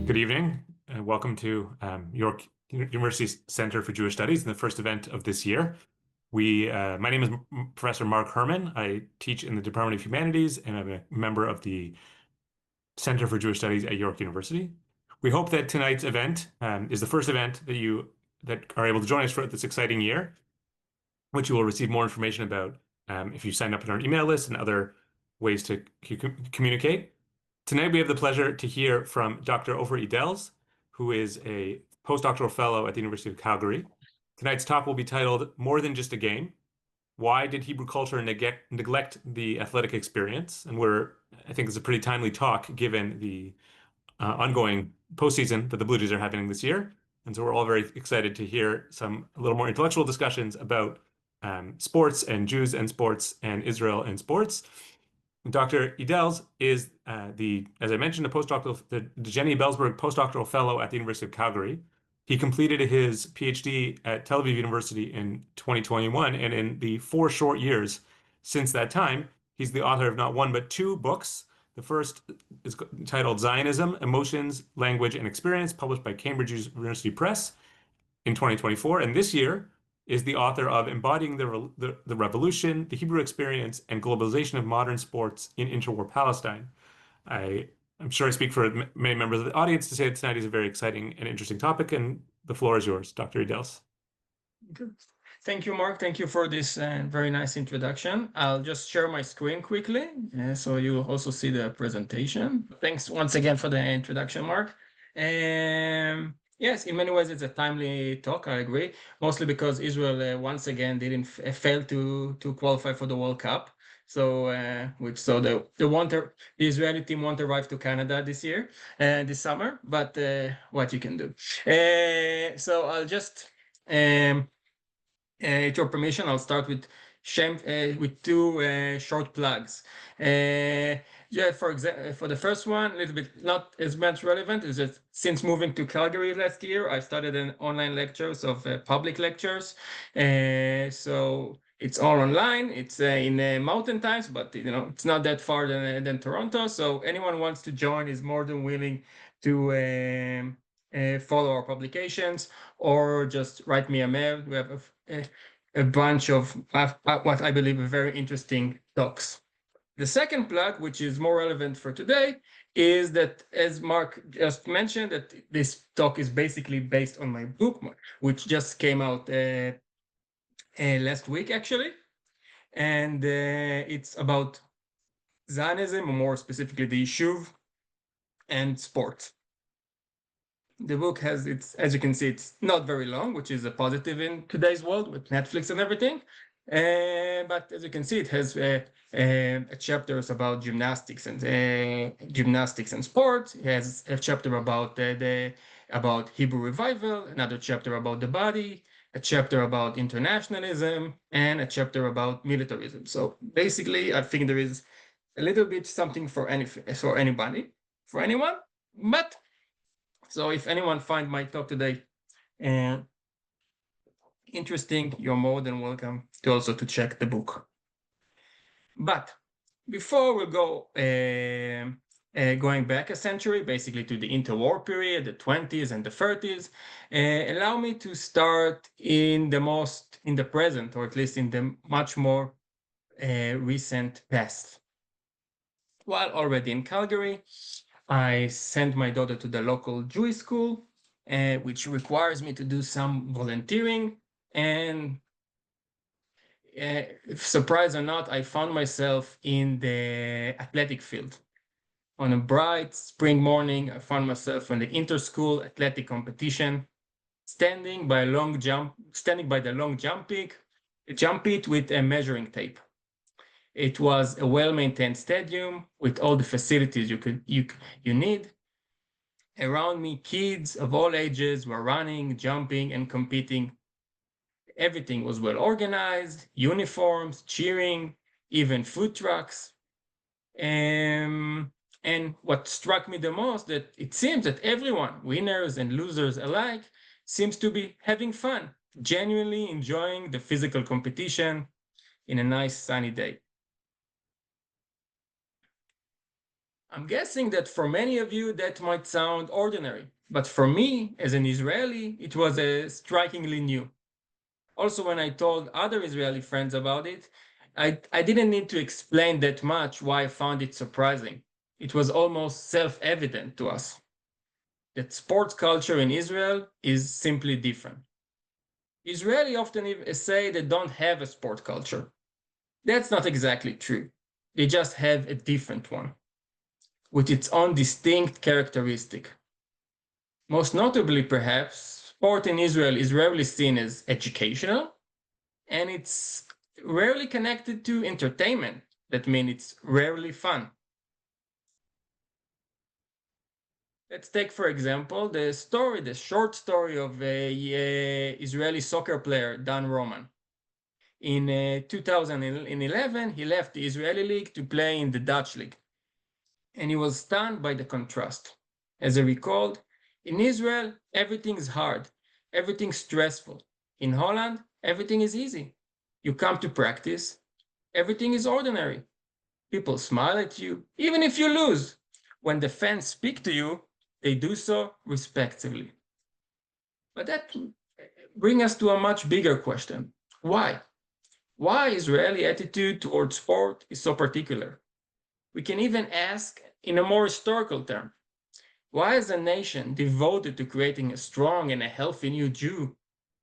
Good evening, and welcome to York University's Center for Jewish Studies and the first event of this year. My name is Professor Mark Herman. I teach in the Department of Humanities, and I'm a member of the Center for Jewish Studies at York University. We hope that tonight's event is the first event that are able to join us for this exciting year, which you will receive more information about if you sign up on our email list and other ways to communicate. Tonight, we have the pleasure to hear from Dr. Ofer Idels, who is a postdoctoral fellow at the University of Calgary. Tonight's talk will be titled More Than Just a Game. Why did Hebrew culture neglect the athletic experience? And I think it's a pretty timely talk given the ongoing postseason that the Blue Jays are having this year. And so we're all very excited to hear a little more intellectual discussions about sports and Jews and sports and Israel and sports. Dr. Idels is as I mentioned, the Jenny Belzberg postdoctoral fellow at the University of Calgary. He completed his PhD at Tel Aviv University in 2021, and in the 4 short years since that time, he's the author of not one but 2 books. The first is titled Zionism, Emotions, Language, and Experience, published by Cambridge University Press in 2024, and this year is the author of Embodying the Revolution, the Hebrew Experience, and Globalization of Modern Sports in Interwar Palestine. I'm sure I speak for many members of the audience to say that tonight is a very exciting and interesting topic, and the floor is yours, Dr. Idels. Good. Thank you, Mark. Thank you for this very nice introduction. I'll just share my screen quickly, so you also see the presentation. Thanks once again for the introduction, Mark. Yes, in many ways, it's a timely talk, I agree, mostly because Israel once again didn't fail to qualify for the World Cup. So, the Israeli team won't arrive to Canada this summer, but what you can do. So I'll just, with your permission, I'll start with 2 short plugs. Yeah, for the first one, a little bit not as much relevant, is that since moving to Calgary last year, I started an online lectures of public lectures. So it's all online. It's in mountain times, but it's not that far than Toronto. So anyone wants to join is more than willing to follow our publications or just write me a mail. We have a bunch of what I believe are very interesting talks. The second plug, which is more relevant for today, is that, as Mark just mentioned, that this talk is basically based on my book, which just came out last week, actually. And it's about Zionism, or more specifically the Yishuv and sport. The book has, as you can see, it's not very long, which is a positive in today's world with Netflix and everything. But as you can see, it has chapters about gymnastics and sport. It has a chapter about about Hebrew revival, another chapter about the body, a chapter about internationalism, and a chapter about militarism. So basically, I think there is a little bit something for anyone. But so if anyone find my talk today interesting, you're more than welcome to also to check the book. But before we go going back a century, basically to the interwar period, the 20s and the 30s, allow me to start in the present, or at least in the much more recent past. While already in Calgary, I sent my daughter to the local Jewish school, which requires me to do some volunteering. And surprise or not, I found myself in the athletic field. On a bright spring morning, I found myself in the inter-school athletic competition, standing by the long jump pit with a measuring tape. It was a well-maintained stadium with all the facilities you need. Around me, kids of all ages were running, jumping, and competing. Everything was well organized, uniforms, cheering, even food trucks. And what struck me the most, that it seems that everyone, winners and losers alike, seems to be having fun, genuinely enjoying the physical competition in a nice sunny day. I'm guessing that for many of you that might sound ordinary, but for me, as an Israeli, it was strikingly new. Also, when I told other Israeli friends about it, I didn't need to explain that much why I found it surprising. It was almost self-evident to us that sports culture in Israel is simply different. Israeli often say they don't have a sport culture. That's not exactly true. They just have a different one, with its own distinct characteristic. Most notably, perhaps, sport in Israel is rarely seen as educational, and it's rarely connected to entertainment. That means it's rarely fun. Let's take, for example, the short story of a Israeli soccer player, Dan Roman. In 2011, he left the Israeli league to play in the Dutch league, and he was stunned by the contrast. As I recalled, in Israel, everything is hard, everything's stressful. In Holland, everything is easy. You come to practice, everything is ordinary. People smile at you, even if you lose. When the fans speak to you, they do so respectfully. But that brings us to a much bigger question. Why? Why Israeli attitude towards sport is so particular? We can even ask in a more historical term. Why is a nation devoted to creating a strong and a healthy new Jew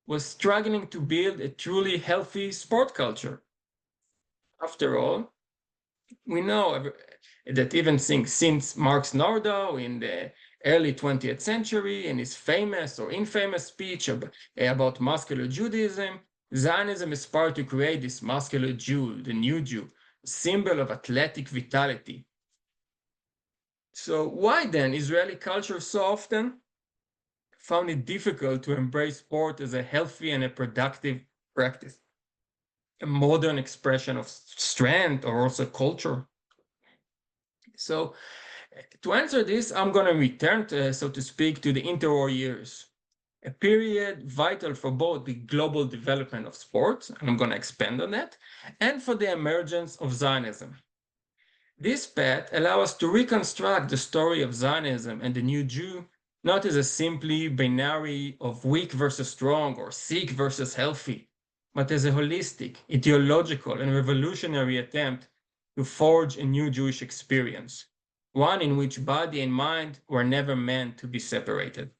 was struggling to build a truly healthy sport culture? After all, we know that even since Marx Nordau in the early 20th century in his famous or infamous speech about muscular Judaism, Zionism aspired to create this muscular Jew, the new Jew, symbol of athletic vitality. So why then Israeli culture so often found it difficult to embrace sport as a healthy and a productive practice, a modern expression of strength or also culture? So to answer this, I'm going to return, so to speak, to the interwar years, a period vital for both the global development of sports, and I'm going to expand on that, and for the emergence of Zionism. This path allows us to reconstruct the story of Zionism and the new Jew, not as a simply binary of weak versus strong or sick versus healthy, but as a holistic, ideological, and revolutionary attempt to forge a new Jewish experience, one in which body and mind were never meant to be separated.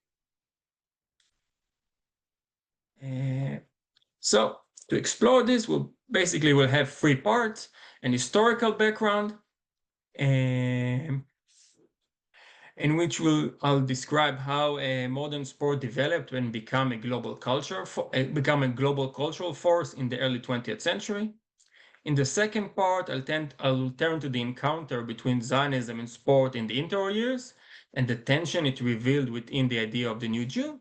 So, to explore this, we'll have three parts: an historical background, in which I'll describe how a modern sport developed and become a global cultural force in the early 20th century. In the second part, I'll turn to the encounter between Zionism and sport in the interwar years and the tension it revealed within the idea of the new Jew.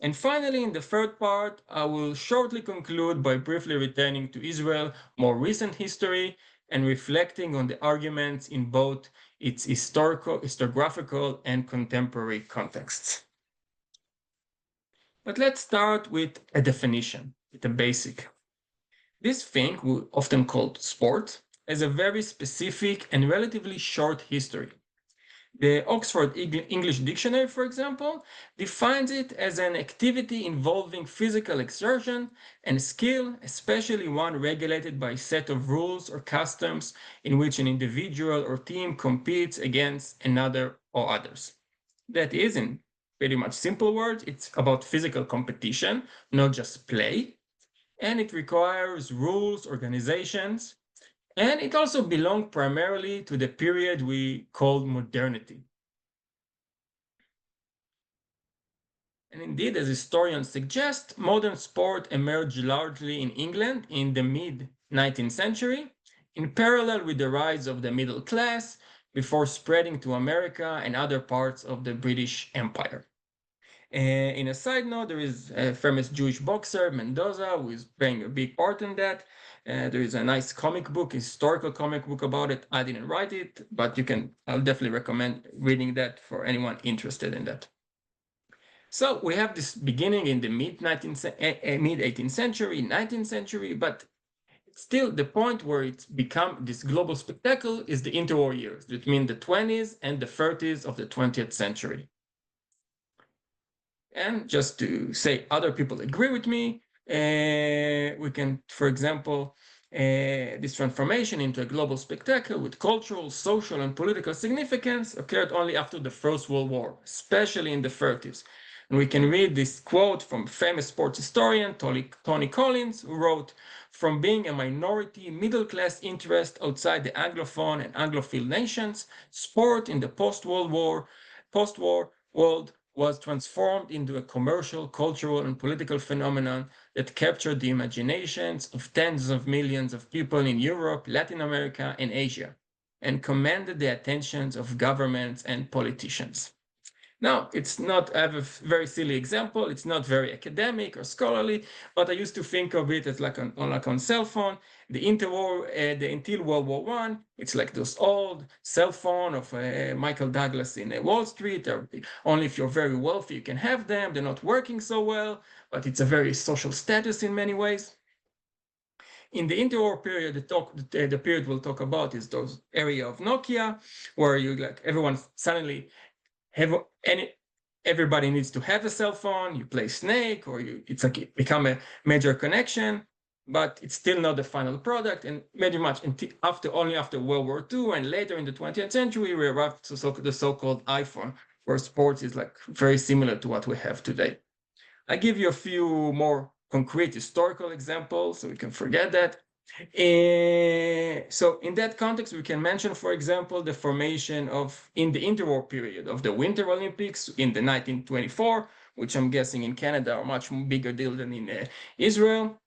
And finally, in the third part, I will shortly conclude by briefly returning to Israel's more recent history and reflecting on the arguments in both its historiographical, and contemporary contexts. But let's start with a definition, with a basic. This thing, we often called sport, has a very specific and relatively short history. The Oxford English Dictionary, for example, defines it as an activity involving physical exertion and skill, especially one regulated by a set of rules or customs in which an individual or team competes against another or others. That is, in pretty much simple words, it's about physical competition, not just play, and it requires rules, organizations, and it also belonged primarily to the period we call modernity. And indeed, as historians suggest, modern sport emerged largely in England in the mid-19th century, in parallel with the rise of the middle class, before spreading to America and other parts of the British Empire. In a side note, there is a famous Jewish boxer, Mendoza, who is playing a big part in that. There is a nice comic book, historical comic book about it. I didn't write it, but I'll definitely recommend reading that for anyone interested in that. So we have this beginning in the mid 18th century, 19th century, but Still, the point where it's become this global spectacle is the interwar years, between the 20s and the 30s of the 20th century. And just to say other people agree with me, we can, for example, this transformation into a global spectacle with cultural, social, and political significance occurred only after the First World War, especially in the 30s. And we can read this quote from famous sports historian Tony Collins, who wrote, "From being a minority middle-class interest outside the Anglophone and Anglophile nations, sport in the post-war world was transformed into a commercial, cultural, and political phenomenon that captured the imaginations of tens of millions of people in Europe, Latin America, and Asia, and commanded the attentions of governments and politicians." Now, it's not, I have a very silly example. It's not very academic or scholarly, but I used to think of it as like on cell phone. The until World War I, it's like those old cell phone of Michael Douglas in Wall Street. Only if you're very wealthy, you can have them. They're not working so well, but it's a very social status in many ways. In the interwar period, the period we'll talk about is those area of Nokia, where you like everyone suddenly everybody needs to have a cell phone. You play Snake, or it's like it become a major connection, but it's still not the final product. And very much only after World War II and later in the 20th century, we arrived to the so-called iPhone, where sports is like very similar to what we have today. I give you a few more concrete historical examples so we can forget that. So in that context, we can mention, for example, the formation in the interwar period of the Winter Olympics in the 1924, which I'm guessing in Canada are much bigger deal than in Israel,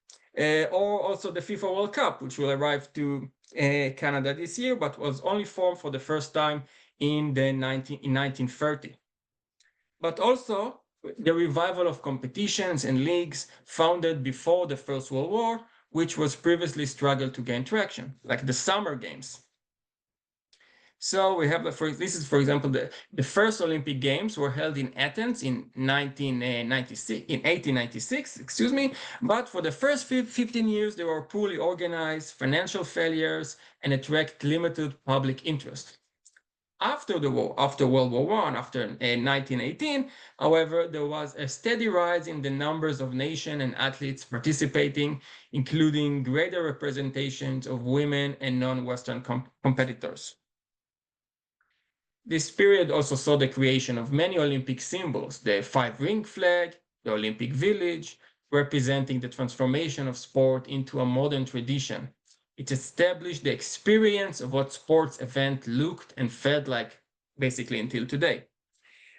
or also the FIFA World Cup, which will arrive to Canada this year, but was only formed for the first time in 1930. But also the revival of competitions and leagues founded before the First World War, which was previously struggled to gain traction, like the Summer Games. So we have, this is, for example, the first Olympic Games were held in Athens in 1896, excuse me. But for the first 15 years, they were poorly organized, financial failures, and attract limited public interest. After the war, after World War I, after 1918, however, there was a steady rise in the numbers of nations and athletes participating, including greater representations of women and non-Western competitors. This period also saw the creation of many Olympic symbols, the five-ring flag, the Olympic Village, representing the transformation of sport into a modern tradition. It established the experience of what sports event looked and felt like basically until today.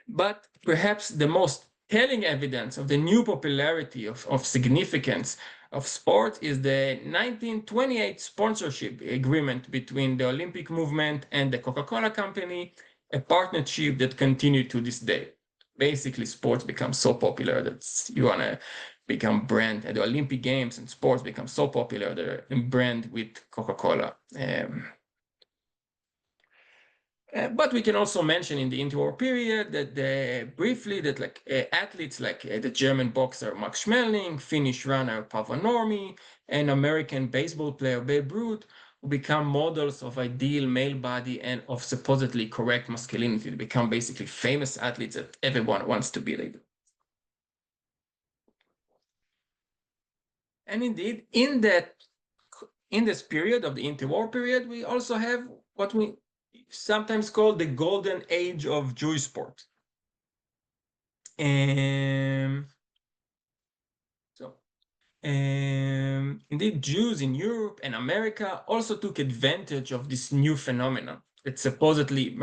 But perhaps the most telling evidence of the new popularity of significance of sport is the 1928 sponsorship agreement between the Olympic movement and the Coca-Cola company, a partnership that continued to this day. Basically, sports become so popular that you want to become brand at the Olympic Games, and sports become so popular they're brand with Coca-Cola. But we can also mention in the interwar period that briefly that like athletes like the German boxer Max Schmeling, Finnish runner Paavo Nurmi, and American baseball player Babe Ruth who become models of ideal male body and of supposedly correct masculinity. They become basically famous athletes that everyone wants to be like. And indeed, in this period of the interwar period, we also have what we sometimes called the golden age of Jewish sport. Indeed, Jews in Europe and America also took advantage of this new phenomenon that supposedly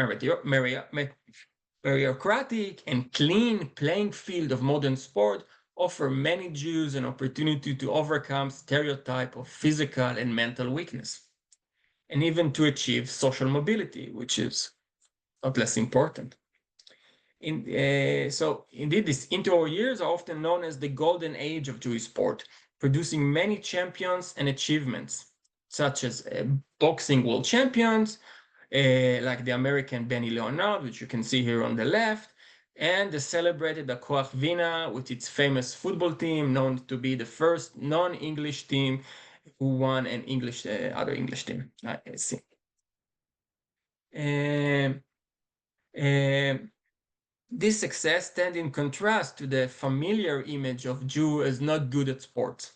meritocratic and clean playing field of modern sport offer many Jews an opportunity to overcome stereotype of physical and mental weakness, and even to achieve social mobility, which is not less important. So indeed, these interwar years are often known as the golden age of Jewish sport, producing many champions and achievements, such as boxing world champions, like the American Benny Leonard, which you can see here on the left, and the celebrated Hapoel Vienna with its famous football team, known to be the first non-English team who won an other English team. I see. Um, um, this success stands in contrast to the familiar image of Jew as not good at sports.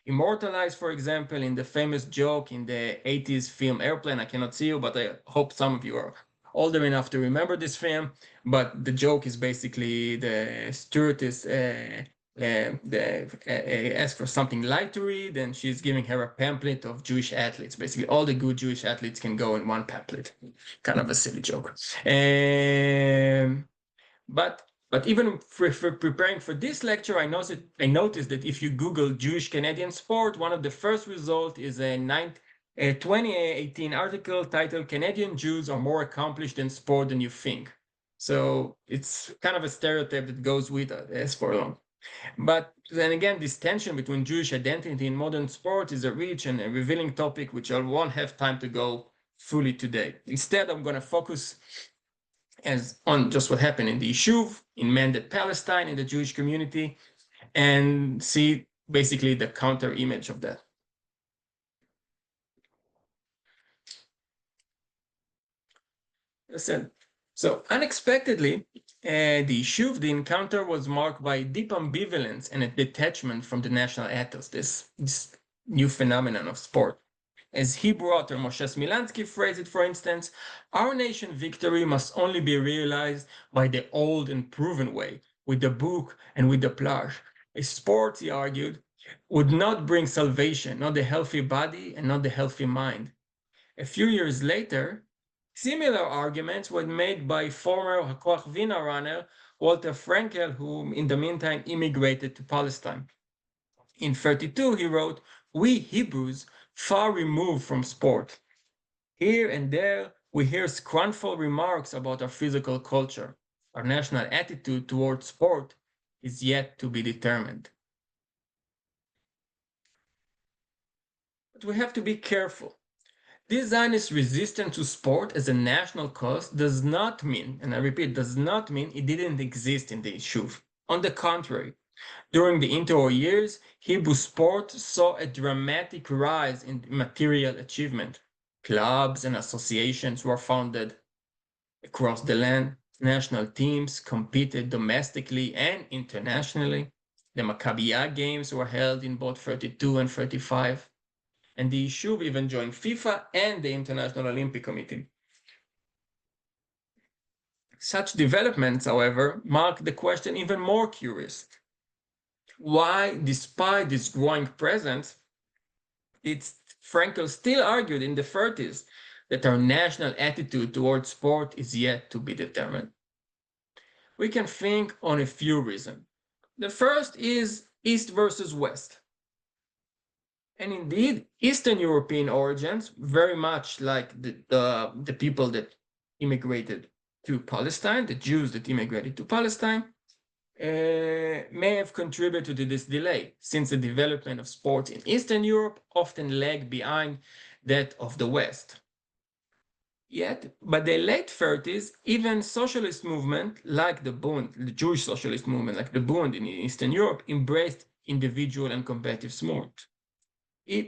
Immortalized, for example, in the famous joke in the 80s film Airplane. I cannot see you, but I hope some of you are older enough to remember this film. But the joke is basically the stewardess asks for something light to read, and she's giving her a pamphlet of Jewish athletes. Basically, all the good Jewish athletes can go in one pamphlet. Kind of a silly joke. But even for preparing for this lecture, I noticed that if you Google Jewish Canadian sport, one of the first results is a 2018 article titled "Canadian Jews are more accomplished in sport than you think." So it's kind of a stereotype that goes with us for long. But then again, this tension between Jewish identity and modern sport is a rich and a revealing topic, which I won't have time to go fully today. Instead, I'm going to focus as on just what happened in the Yishuv, in Mandat Palestine, in the Jewish community, and see basically the counter image of that. So unexpectedly, the Yishuv, the encounter was marked by deep ambivalence and a detachment from the national ethos, this new phenomenon of sport. As Hebrew author Moshe Smilansky phrased it, for instance, our nation victory must only be realized by the old and proven way, with the book and with the plage. A sport, he argued, would not bring salvation, not the healthy body and not the healthy mind. A few years later, similar arguments were made by former Hakoach Vina runner Walter Frankel, who in the meantime immigrated to Palestine. In 1932, he wrote, "We Hebrews, far removed from sport. Here and there, we hear scornful remarks about our physical culture. Our national attitude towards sport is yet to be determined." But we have to be careful. This Zionist resistance to sport as a national cause does not mean, and I repeat, does not mean it didn't exist in the Yishuv. On the contrary, during the interwar years, Hebrew sport saw a dramatic rise in material achievement. Clubs and associations were founded across the land. National teams competed domestically and internationally. The Maccabiah games were held in both 32 and 35. And the Yishuv even joined FIFA and the International Olympic Committee. Such developments, however, mark the question even more curious. Why, despite this growing presence, Frankel still argued in the 30s that our national attitude towards sport is yet to be determined? We can think on a few reasons. The first is East versus West. And indeed, Eastern European origins, very much like the people that immigrated to Palestine, the Jews that immigrated to Palestine, may have contributed to this delay, since the development of sports in Eastern Europe often lagged behind that of the West. Yet, by the late 30s, even socialist movement like the Bund, the Jewish socialist movement like the Bund in Eastern Europe, embraced individual and competitive sport.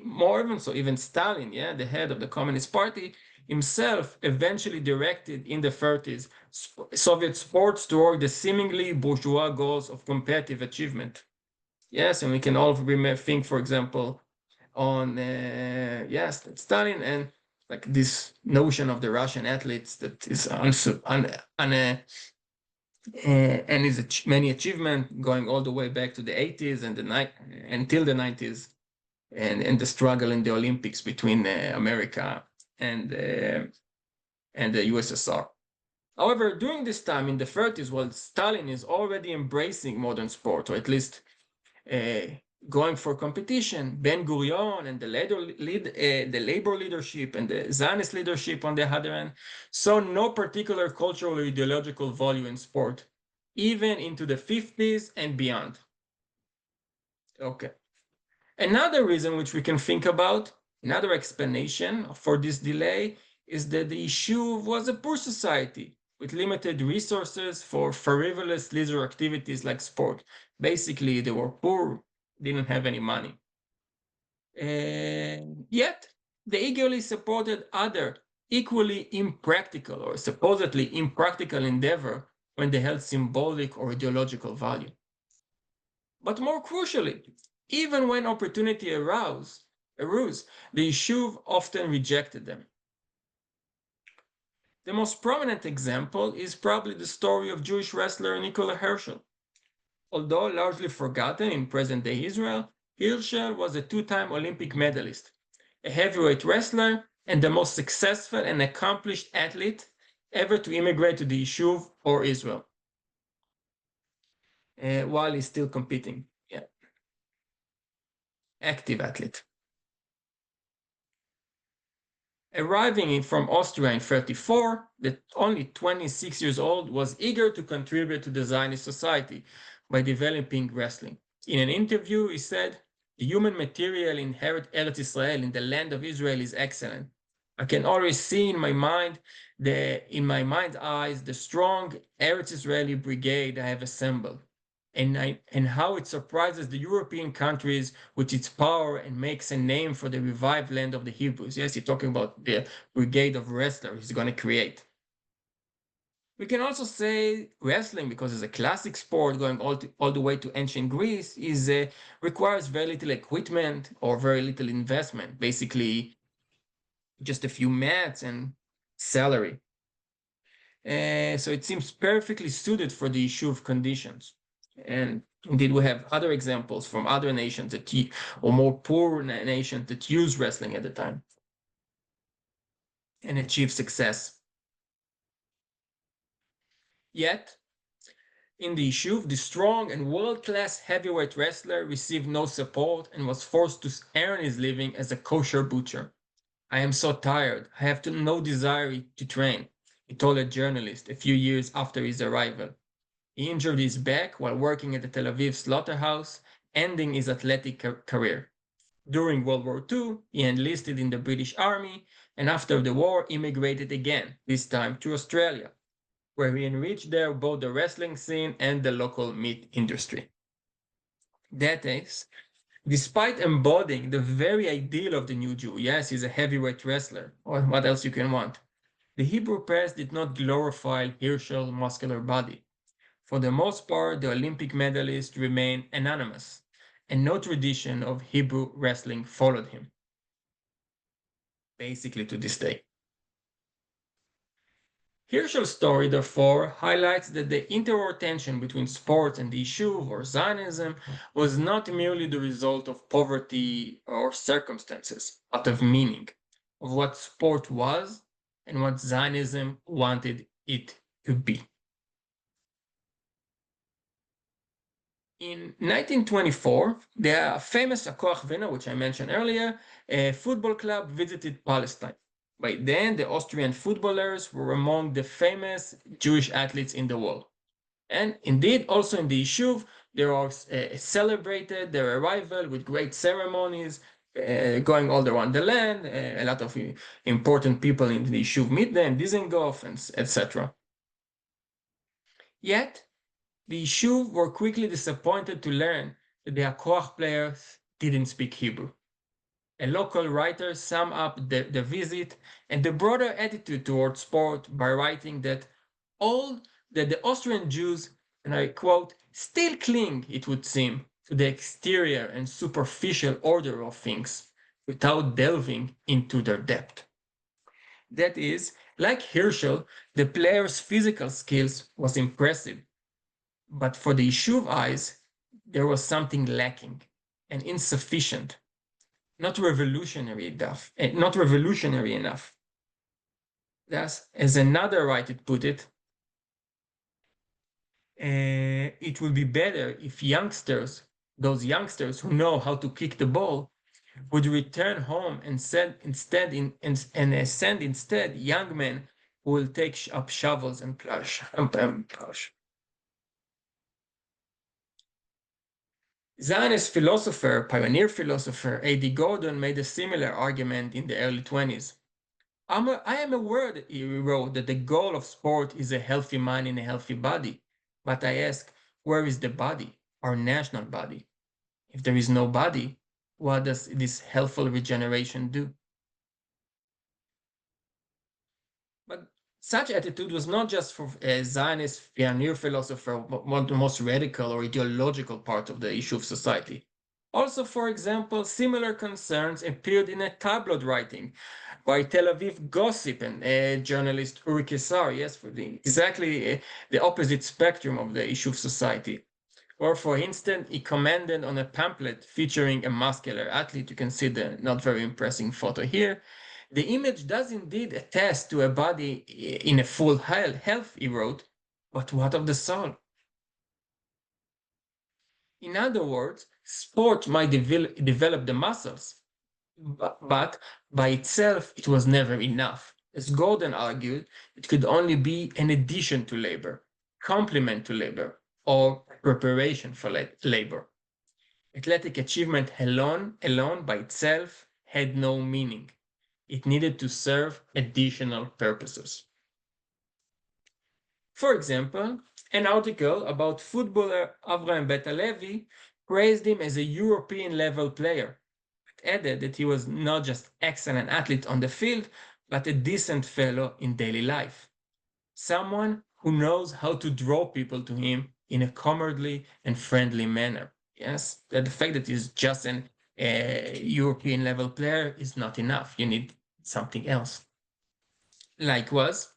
More even so, even Stalin, the head of the Communist Party, himself eventually directed in the 30s Soviet sports toward the seemingly bourgeois goals of competitive achievement. Yes, and we can all think, for example, on Stalin and like this notion of the Russian athletes that is and his many achievement going all the way back to the 80s and until the 90s. And the struggle in the Olympics between America and the USSR. However, during this time in the 30s, while Stalin is already embracing modern sport, or at least going for competition, Ben-Gurion and the labor leadership and the Zionist leadership on the other hand saw no particular cultural or ideological value in sport, even into the 50s and beyond. Okay. Another reason which we can think about, another explanation for this delay, is that the Yishuv was a poor society with limited resources for frivolous leisure activities like sport. Basically, they were poor, didn't have any money. Yet, they eagerly supported other equally impractical or supposedly impractical endeavor when they held symbolic or ideological value. But more crucially, even when opportunity arose, the Yishuv often rejected them. The most prominent example is probably the story of Jewish wrestler Nikola Herschel. Although largely forgotten in present-day Israel, Herschel was a two-time Olympic medalist, a heavyweight wrestler, and the most successful and accomplished athlete ever to immigrate to the Yishuv or Israel, while he's still competing. Yeah. Active athlete. Arriving from Austria in 1934, the only 26 years old was eager to contribute to the Zionist society by developing wrestling. In an interview, he said, "The human material inherent Eretz Israel in the land of Israel is excellent. I can always see in my mind's eyes the strong Eretz Israeli brigade I have assembled, and how it surprises the European countries with its power and makes a name for the revived land of the Hebrews." Yes, he's talking about the brigade of wrestlers he's going to create. We can also say wrestling, because it's a classic sport going all the way to ancient Greece, requires very little equipment or very little investment. Basically, just a few mats and salary. So it seems perfectly suited for the Yishuv conditions. And indeed, we have other examples from other nations or more poor nations that use wrestling at the time and achieve success. Yet, in the Yishuv, the strong and world-class heavyweight wrestler received no support and was forced to earn his living as a kosher butcher. "I am so tired. I have no desire to train," he told a journalist a few years after his arrival. He injured his back while working at the Tel Aviv slaughterhouse, ending his athletic career. During World War II, he enlisted in the British Army, and after the war immigrated again, this time to Australia, where he enriched there both the wrestling scene and the local meat industry. That is, despite embodying the very ideal of the new Jew, yes, he's a heavyweight wrestler, or what else you can want, the Hebrew press did not glorify Herschel's muscular body. For the most part, the Olympic medalist remained anonymous, and no tradition of Hebrew wrestling followed him, basically to this day. Herschel's story, therefore, highlights that the interwar tension between sports and the Yishuv or Zionism was not merely the result of poverty or circumstances, but of meaning, of what sport was and what Zionism wanted it to be. In 1924, the famous Akoach Vina, which I mentioned earlier, a football club visited Palestine. By then, the Austrian footballers were among the famous Jewish athletes in the world. And indeed, also in the Yishuv, they are celebrated their arrival with great ceremonies, going all around the land. A lot of important people in the Yishuv meet them, Dizengoff, and etc. Yet, the Yishuv were quickly disappointed to learn that the Akoach players didn't speak Hebrew. A local writer summed up the visit and the broader attitude toward sport by writing that the Austrian Jews, and I quote, "still cling, it would seem, to the exterior and superficial order of things, without delving into their depth." That is, like Herschel, the player's physical skills was impressive, but for the Yishuv eyes, there was something lacking and insufficient, not revolutionary enough. Thus, as another writer put it, it would be better if those youngsters who know how to kick the ball, would return home and send instead young men who will take up shovels and plows. Zionist pioneer philosopher A.D. Gordon made a similar argument in the early 20s. I am aware, he wrote, that the goal of sport is a healthy mind in a healthy body. But I ask, where is the body, our national body? If there is no body, What does this helpful regeneration do? But such attitude was not just for a Zionist pioneer philosopher, one of the most radical or ideological part of the issue of society. Also, for example, similar concerns appeared in a tabloid writing by Tel Aviv Gossip and journalist Uri Kesar, yes, for exactly the opposite spectrum of the issue of society. Or, for instance, he commented on a pamphlet featuring a muscular athlete. You can see the not very impressive photo here. The image does indeed attest to a body in a full health, he wrote, but what of the soul? In other words, sport might develop the muscles, but by itself, it was never enough. As Gordon argued, it could only be an addition to labor, complement to labor, or preparation for labor. Athletic achievement alone by itself had no meaning. It needed to serve additional purposes. For example, an article about footballer Avraham Bet-Halevi praised him as a European level player, but added that he was not just excellent athlete on the field, but a decent fellow in daily life. Someone who knows how to draw people to him in a comradely and friendly manner. Yes, that the fact that he's just an European level player is not enough. You need something else. Likewise,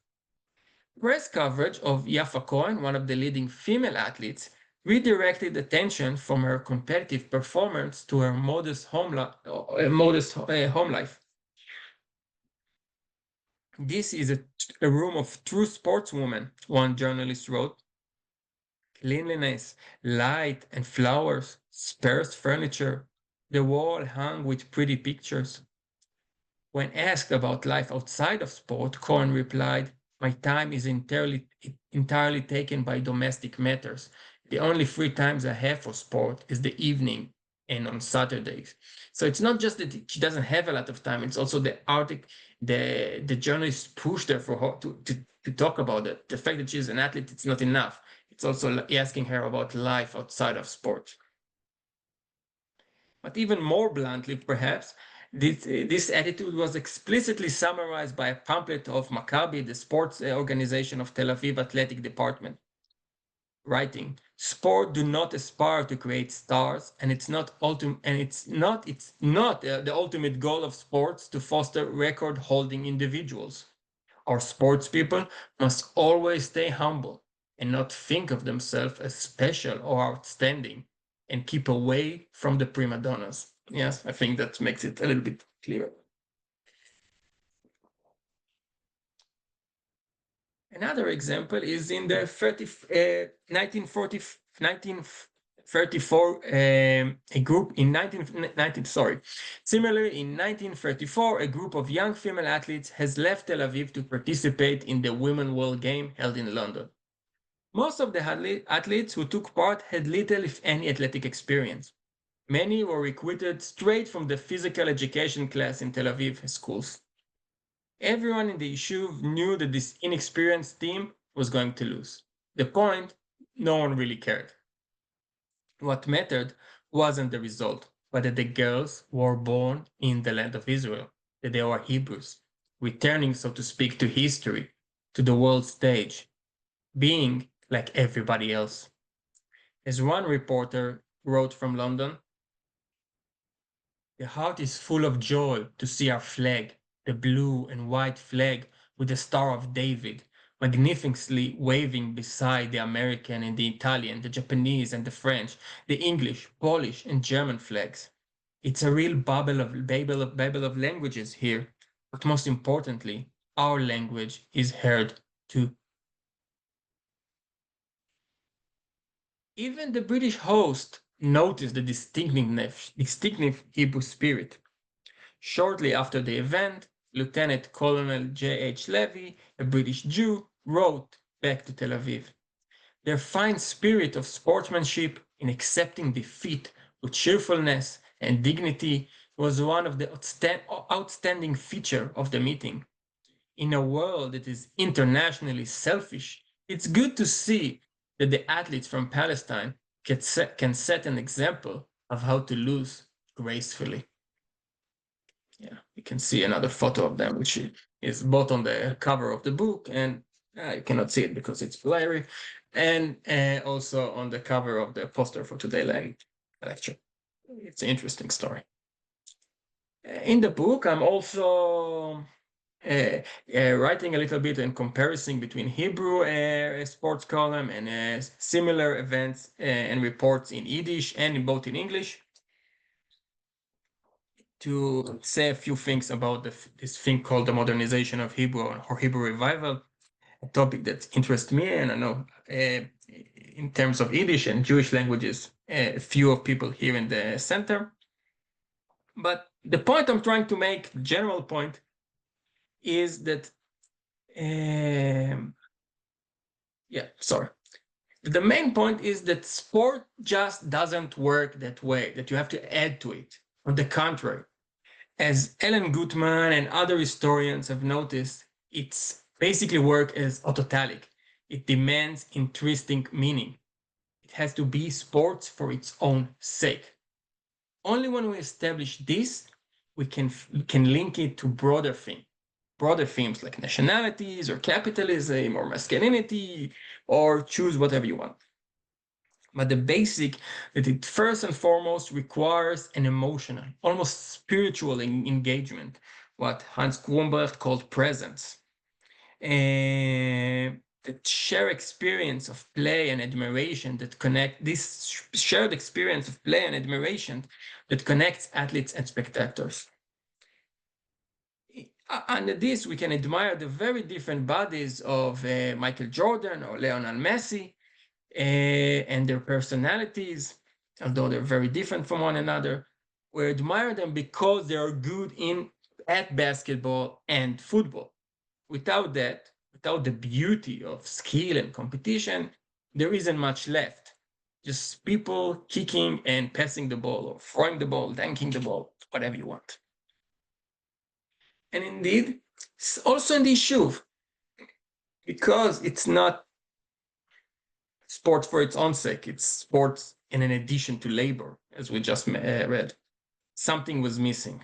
press coverage of Yafa Cohen, one of the leading female athletes, redirected attention from her competitive performance to her modest home life. This is a room of true sportswomen, one journalist wrote. Cleanliness, light and flowers, sparse furniture, the wall hung with pretty pictures. When asked about life outside of sport, Cohen replied, "My time is entirely taken by domestic matters. The only free times I have for sport is the evening and on Saturdays." So it's not just that she doesn't have a lot of time, it's also the journalists pushed her for her to talk about it. The fact that she's an athlete, it's not enough. It's also asking her about life outside of sport. But even more bluntly, perhaps, this attitude was explicitly summarized by a pamphlet of Maccabi, the sports organization of Tel Aviv Athletic Department, writing, "Sport do not aspire to create stars, and it's not the ultimate goal of sports to foster record-holding individuals. Our sports people must always stay humble and not think of themselves as special or outstanding, and keep away from the prima donnas." Yes, I think that makes it a little bit clearer. Another example is in the 1934, a group in 19, sorry. Similarly, in 1934, a group of young female athletes has left Tel Aviv to participate in the Women's World Game held in London. Most of the athletes who took part had little, if any, athletic experience. Many were recruited straight from the physical education class in Tel Aviv schools. Everyone in the Yishuv knew that this inexperienced team was going to lose. The point, no one really cared. What mattered wasn't the result, but that the girls were born in the land of Israel, that they were Hebrews, returning, so to speak, to history, to the world stage, being like everybody else. As one reporter wrote from London, "The heart is full of joy to see our flag, the blue and white flag with the Star of David, magnificently waving beside the American and the Italian, the Japanese and the French, the English, Polish and German flags. It's a real babel of languages here, but most importantly, our language is heard too." Even the British host noticed the distinctive Hebrew spirit. Shortly after the event, Lieutenant Colonel J.H. Levy, a British Jew, wrote back to Tel Aviv, "Their fine spirit of sportsmanship in accepting defeat with cheerfulness and dignity was one of the outstanding features of the meeting. In a world that is internationally selfish, it's good to see that the athletes from Palestine can set an example of how to lose gracefully. Yeah, you can see another photo of them, which is both on the cover of the book, and you cannot see it because it's blurry, and also on the cover of the poster for today's lecture. It's an interesting story. In the book, I'm also writing a little bit in comparison between Hebrew sports column and similar events and reports in Yiddish and in both in English, to say a few things about this thing called the modernization of Hebrew or Hebrew revival, a topic that interests me, and I know in terms of Yiddish and Jewish languages, a few of people here in the center. But the point I'm trying to make, the general point, is that the main point is that sport just doesn't work that way, that you have to add to it. On the contrary, as Ellen Gutman and other historians have noticed, it's basically work as autotalic. It demands intrinsic meaning. It has to be sports for its own sake. Only when we establish this, we can link it to broader themes like nationalities or capitalism or masculinity, or choose whatever you want. But the basic, that it first and foremost requires an emotional, almost spiritual engagement, what Hans Humboldt called presence. The shared experience of play and admiration that this shared experience of play and admiration that connects athletes and spectators. Under this, we can admire the very different bodies of Michael Jordan or Lionel Messi, and their personalities, although they're very different from one another. We admire them because they are good at basketball and football. Without that, without the beauty of skill and competition, there isn't much left. Just people kicking and passing the ball, or throwing the ball, dunking the ball, whatever you want. And indeed, also in the Yishuv, because it's not sports for its own sake, it's sports in an addition to labor, as we just read. Something was missing.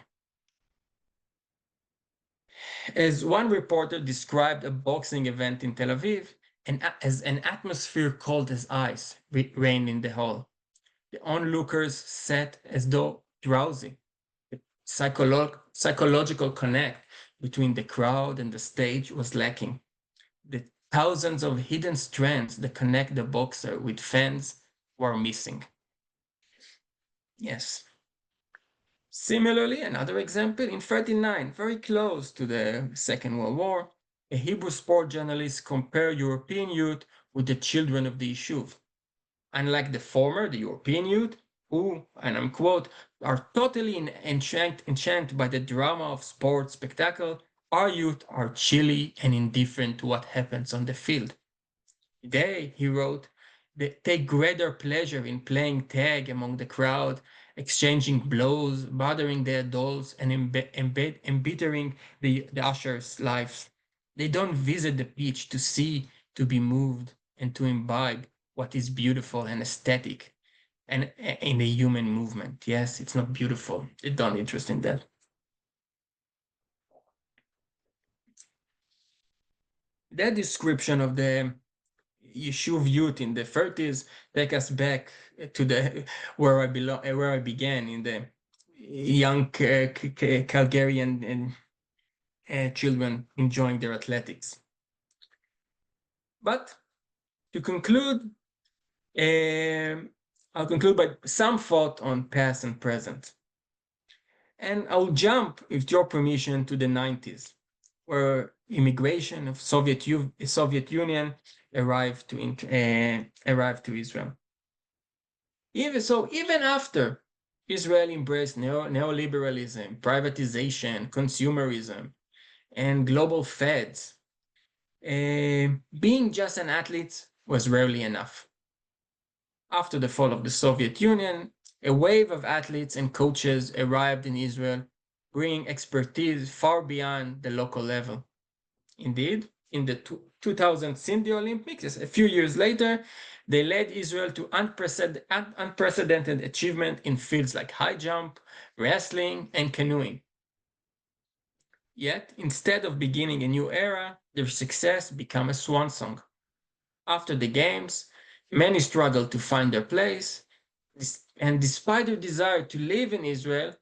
As one reporter described a boxing event in Tel Aviv, as an atmosphere cold as ice reigned in the hall. The onlookers sat as though drowsy. The psychological connect between the crowd and the stage was lacking. The thousands of hidden strands that connect the boxer with fans were missing. Yes. Similarly, another example, in 1939, very close to the Second World War, a Hebrew sport journalist compared European youth with the children of the Yishuv. Unlike the former, the European youth, who, and I'm quote, are totally enchanted by the drama of sports spectacle, our youth are chilly and indifferent to what happens on the field. They, he wrote, they take greater pleasure in playing tag among the crowd, exchanging blows, bothering the adults, and embittering the ushers' lives. They don't visit the pitch to see, to be moved, and to imbibe what is beautiful and aesthetic and in the human movement. Yes, it's not beautiful. They don't interest in that. That description of the Yishuv youth in the 30s take us back to the where I began in the young Calgarian children enjoying their athletics. But to conclude, I'll conclude by some thought on past and present. And I'll jump, with your permission, to the 90s, where immigration of Soviet Union arrived to Israel. Even after Israel embraced neoliberalism, privatization, consumerism, and global fads, being just an athlete was rarely enough. After the fall of the Soviet Union, a wave of athletes and coaches arrived in Israel, bringing expertise far beyond the local level. Indeed, in the 2000 Sydney Olympics, a few years later, they led Israel to unprecedented achievement in fields like high jump, wrestling, and canoeing. Yet, instead of beginning a new era, their success became a swan song. After the games, many struggled to find their place, and despite their desire to live in Israel,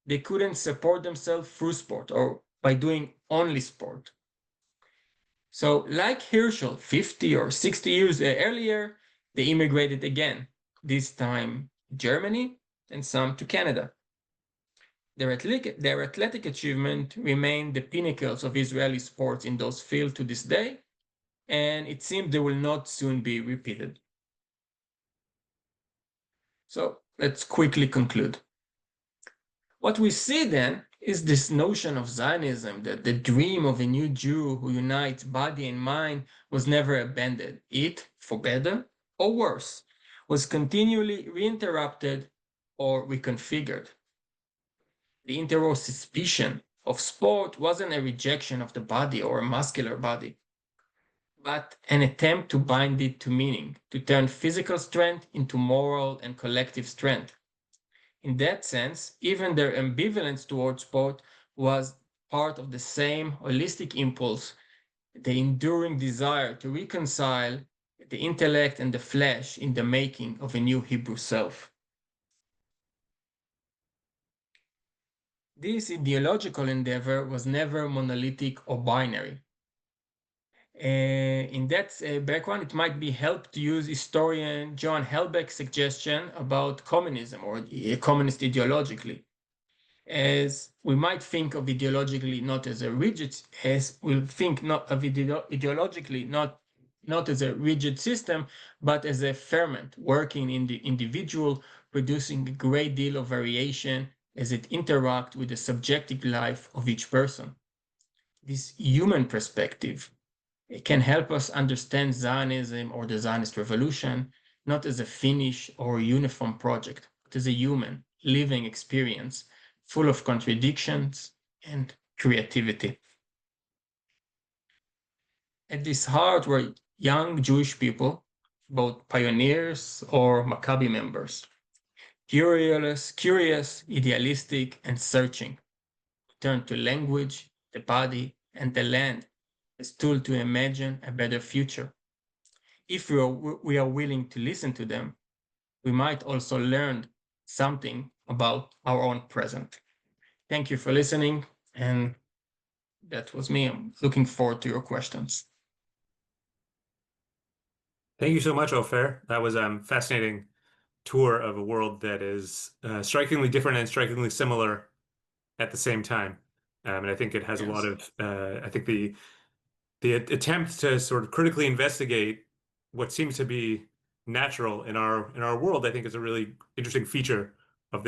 they couldn't support themselves through sport or by doing only sport. So, like Herschel 50 or 60 years earlier, they immigrated again, this time Germany and some to Canada. Their athletic achievement remained the pinnacles of Israeli sports in those fields to this day, and it seems they will not soon be repeated. So let's quickly conclude. What we see then is this notion of Zionism, that the dream of a new Jew who unites body and mind was never abandoned. It, for better or worse, was continually reinterrupted or reconfigured. The Interwar suspicion of sport wasn't a rejection of the body or a muscular body, but an attempt to bind it to meaning, to turn physical strength into moral and collective strength. In that sense, even their ambivalence towards sport was part of the same holistic impulse, the enduring desire to reconcile the intellect and the flesh in the making of a new Hebrew self. This ideological endeavor was never monolithic or binary. In that background, it might be helped to use historian John Helbeck's suggestion about communism or communist ideologically, as we might think of ideologically not as a rigid, as we'll think not of ideologically not as a rigid system, but as a ferment working in the individual, producing a great deal of variation as it interacts with the subjective life of each person. This human perspective, it can help us understand Zionism or the Zionist revolution not as a finished or uniform project, but as a human, living experience full of contradictions and creativity. At this heart were young Jewish people, both pioneers or Maccabi members, curious, idealistic, and searching, turned to language, the body, and the land as tool to imagine a better future. If we are willing to listen to them, we might also learn something about our own present. Thank you for listening, and that was me. I'm looking forward to your questions. Thank you so much, Ofer. That was a fascinating tour of a world that is strikingly different and strikingly similar at the same time. And I think it has a lot of, I think the attempt to sort of critically investigate what seems to be natural in our world, I think is a really interesting feature of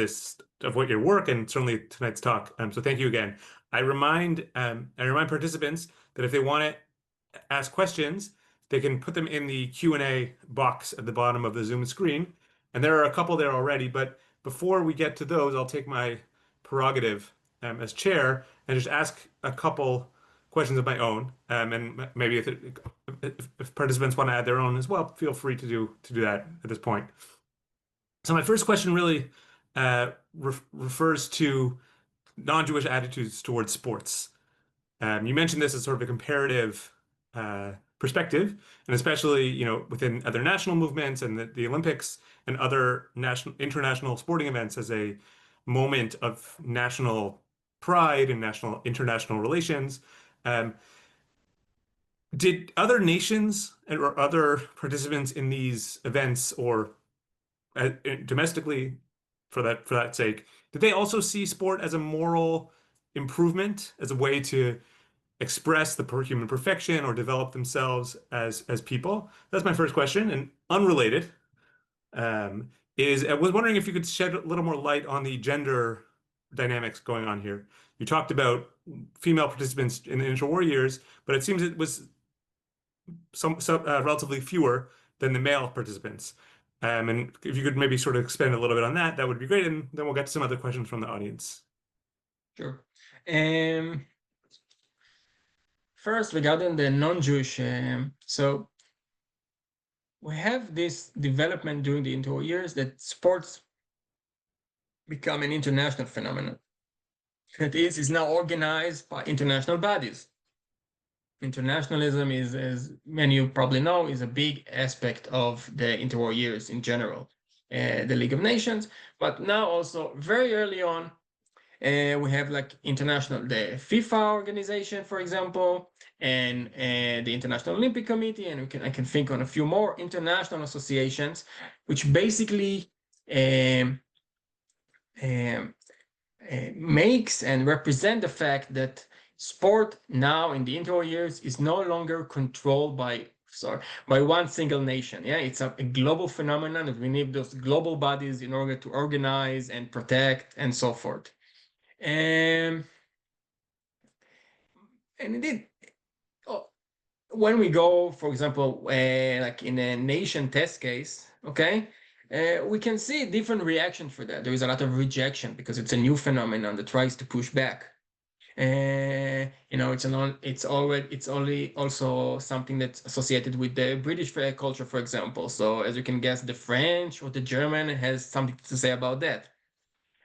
what your work and certainly tonight's talk. So thank you again. I remind participants that if they want to ask questions, they can put them in the Q&A box at the bottom of the Zoom screen. And there are a couple there already, but before we get to those, I'll take my prerogative as chair and just ask a couple questions of my own. And maybe if participants want to add their own as well, feel free to do that at this point. So my first question really refers to non-Jewish attitudes towards sports. You mentioned this as sort of a comparative perspective, and especially within other national movements and the Olympics and other international sporting events as a moment of national pride and international relations. Did other nations or other participants in these events or domestically, for that sake, did they also see sport as a moral improvement, as a way to express the human perfection or develop themselves as people? That's my first question. And unrelated, I was wondering if you could shed a little more light on the gender dynamics going on here. You talked about female participants in the interwar years, but it seems it was relatively fewer than the male participants. And if you could maybe sort of expand a little bit on that, that would be great. And then we'll get to some other questions from the audience. Sure. first, regarding the non-Jewish, so we have this development during the interwar years that sports become an international phenomenon. That is now organized by international bodies. Internationalism is, as many of you probably know, is a big aspect of the interwar years in general, the League of Nations. But now also very early on, we have like the FIFA organization, for example, and the International Olympic Committee, and I can think on a few more international associations, which basically um, um, makes and represent the fact that sport now in the interwar years is no longer controlled by one single nation. Yeah, it's a global phenomenon that we need those global bodies in order to organize and protect and so forth. And indeed, oh, when we go, for example, like in a nation test case, okay, we can see different reaction for that. There is a lot of rejection because it's a new phenomenon that tries to push back. It's only also something that's associated with the British culture, for example. So as you can guess, the French or the German has something to say about that.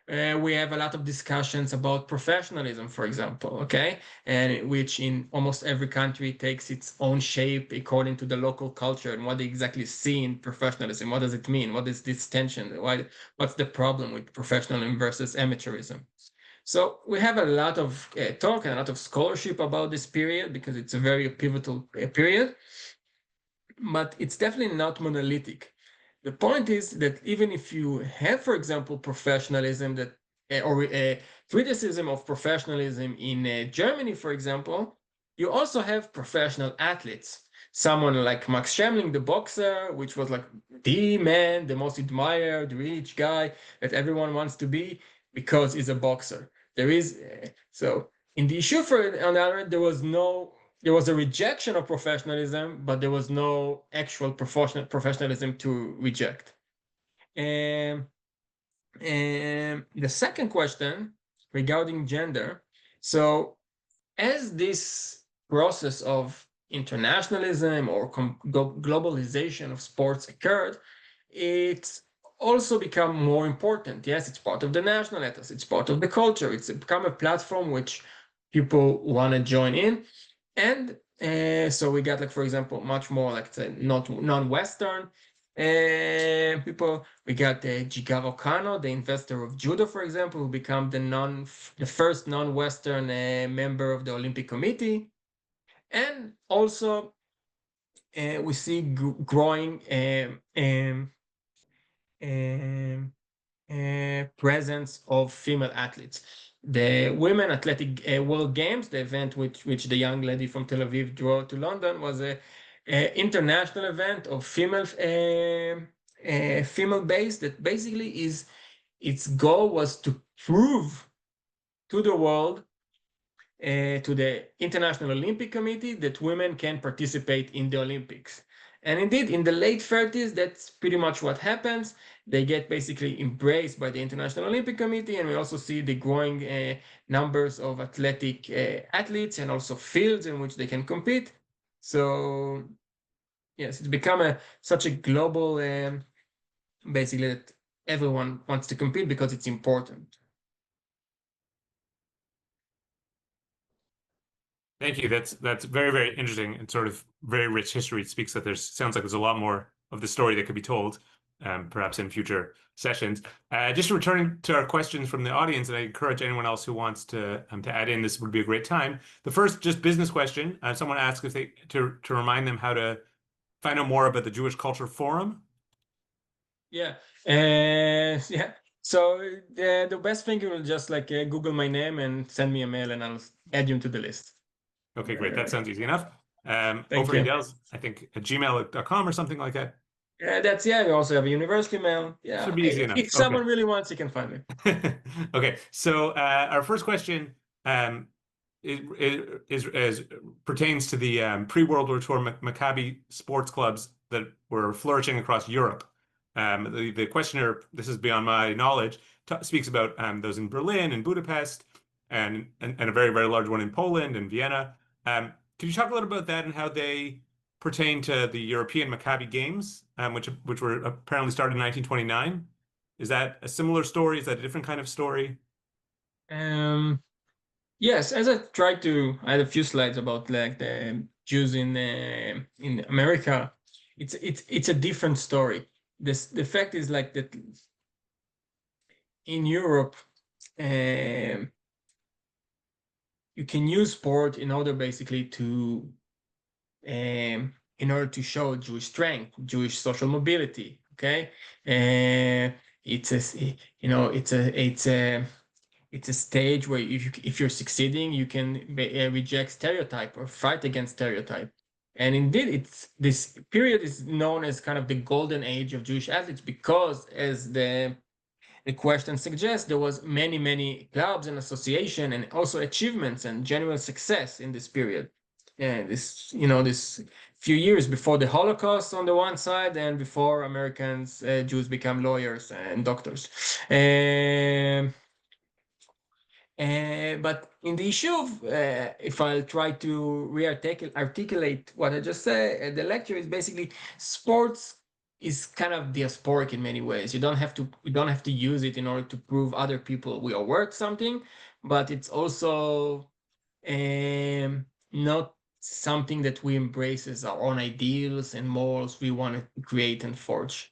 We have a lot of discussions about professionalism, for example, okay, and which in almost every country takes its own shape according to the local culture and what they exactly see in professionalism. What does it mean? What is this tension? What's the problem with professionalism versus amateurism? So we have a lot of talk and a lot of scholarship about this period because it's a very pivotal period, but it's definitely not monolithic. The point is that even if you have, for example, professionalism or criticism of professionalism in Germany, for example, you also have professional athletes. Someone like Max Schmeling, the boxer, which was like the man, the most admired, rich guy that everyone wants to be because he's a boxer. So in the issue on the other hand, there was a rejection of professionalism, but there was no actual professionalism to reject. And the second question regarding gender. So as this process of internationalism or globalization of sports occurred, it's also become more important. Yes, it's part of the national ethos, it's part of the culture, it's become a platform which people want to join in. And so we got, like, for example, much more like not non-Western people. We got Jigaro Kano, the investor of judo, for example, who became the first non-Western member of the Olympic Committee. And also we see growing presence of female athletes. The Women Athletic World Games, the event which the young lady from Tel Aviv drove to London, was a international event of female based, that basically its goal was to prove to the world, to the International Olympic Committee, that women can participate in the Olympics. And indeed, in the late 30s, that's pretty much what happens. They get basically embraced by the International Olympic Committee, and we also see the growing numbers of athletic athletes and also fields in which they can compete. So yes, it's become such a global, basically, that everyone wants to compete because it's important. Thank you. That's very, very interesting and sort of very rich history. It speaks that sounds like there's a lot more of the story that could be told, perhaps in future sessions. Just returning to our questions from the audience, and I encourage anyone else who wants to add in, this would be a great time. The first, just business question. Someone asked if to remind them how to find out more about the Jewish Culture Forum. Yeah. Yeah. So the best thing, you will just like Google my name and send me a mail, and I'll add you to the list. Okay, great. That sounds easy enough. Thank Ofer you. Idels, I think at gmail.com or something like that. We also have a university mail. Yeah. Should be easy enough. If someone really wants, you can find me. Okay, so our first question is pertains to the pre-World War II Maccabi sports clubs that were flourishing across Europe. The questioner, this is beyond my knowledge, speaks about those in Berlin and Budapest, and a very, very large one in Poland and Vienna. Could you talk a little about that and how they pertain to the European Maccabi Games, which were apparently started in 1929? Is that a similar story? Is that a different kind of story? Um, yes, as I had a few slides about like the Jews in America. It's a different story. The fact is like that in Europe, um, you can use sport in order basically to in order to show Jewish strength, Jewish social mobility. Okay, it's a it's a stage where if you're succeeding, you can reject stereotype or fight against stereotype. And indeed, it's this period is known as kind of the golden age of Jewish athletes because, as the question suggests, there was many clubs and association and also achievements and general success in this period. And this few years before the Holocaust on the one side and before Americans, Jews become lawyers and doctors. Um, but in the issue, if I'll try to articulate what I just said, the lecture is basically sports is kind of diasporic in many ways. We don't have to use it in order to prove other people we are worth something, but it's also not something that we embrace as our own ideals and morals we want to create and forge.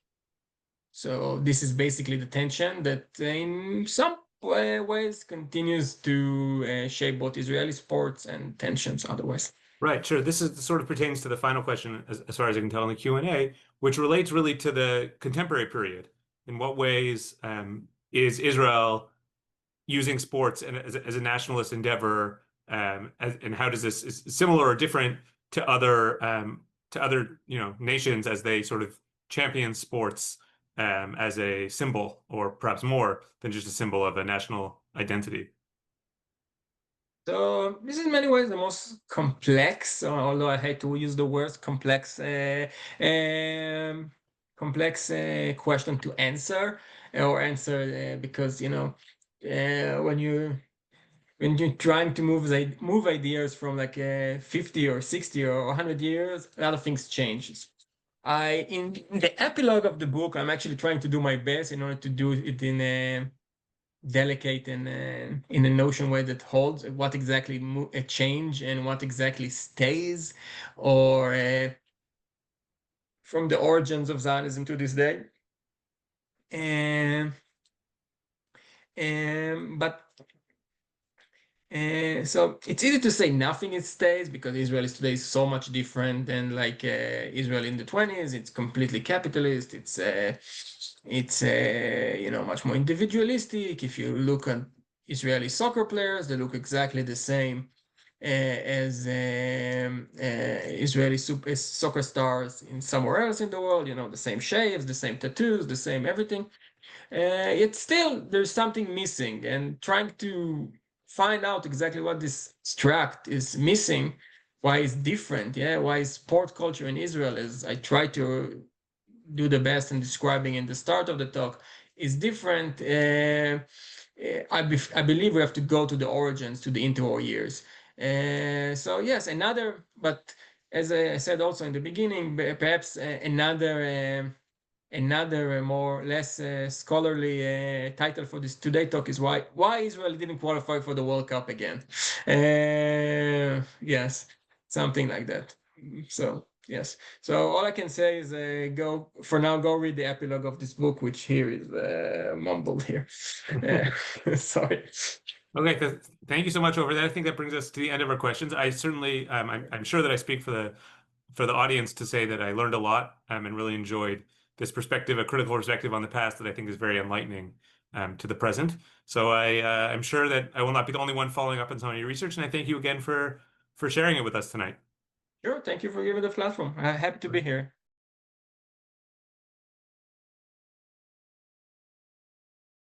So this is basically the tension that in some ways continues to shape both Israeli sports and tensions otherwise. Right, sure. This sort of pertains to the final question, as far as I can tell in the Q&A, which relates really to the contemporary period. In what ways is Israel using sports as a nationalist endeavor, and how does this is similar or different to other nations as they sort of champion sports as a symbol, or perhaps more than just a symbol of a national identity? So this is in many ways the most complex, although I hate to use the word complex, complex question to answer because when you're trying to move ideas from like 50 or 60 or 100 years, a lot of things change. In the epilogue of the book, I'm actually trying to do my best in order to do it in a delicate and in a notion way that holds what exactly a change and what exactly stays, or from the origins of Zionism to this day. And but so it's easy to say nothing it stays because Israel is today so much different than like Israel in the 20s. It's completely capitalist. It's much more individualistic. If you look at Israeli soccer players, they look exactly the same as Israeli soccer stars in somewhere else in the world. The same shaves, the same tattoos, the same everything. Yet still there's something missing, and trying to find out exactly what this tract is missing, why it's different, why is sport culture in Israel, as I try to do the best in describing in the start of the talk, is different. I believe we have to go to the origins, to the interwar years. So yes, but as I said also in the beginning, perhaps another more or less scholarly title for this today talk is why Israel didn't qualify for the World Cup again. Yes, something like that. So yes. So all I can say is go read the epilogue of this book, which here is mumbled here. Sorry. Okay, thank you so much over that. I think that brings us to the end of our questions. I certainly, I'm sure that I speak for the audience to say that I learned a lot and really enjoyed this perspective, a critical perspective on the past that I think is very enlightening to the present. So I'm sure that I will not be the only one following up on some of your research, and I thank you again for sharing it with us tonight. Sure. Thank you for giving the platform. Happy to be here.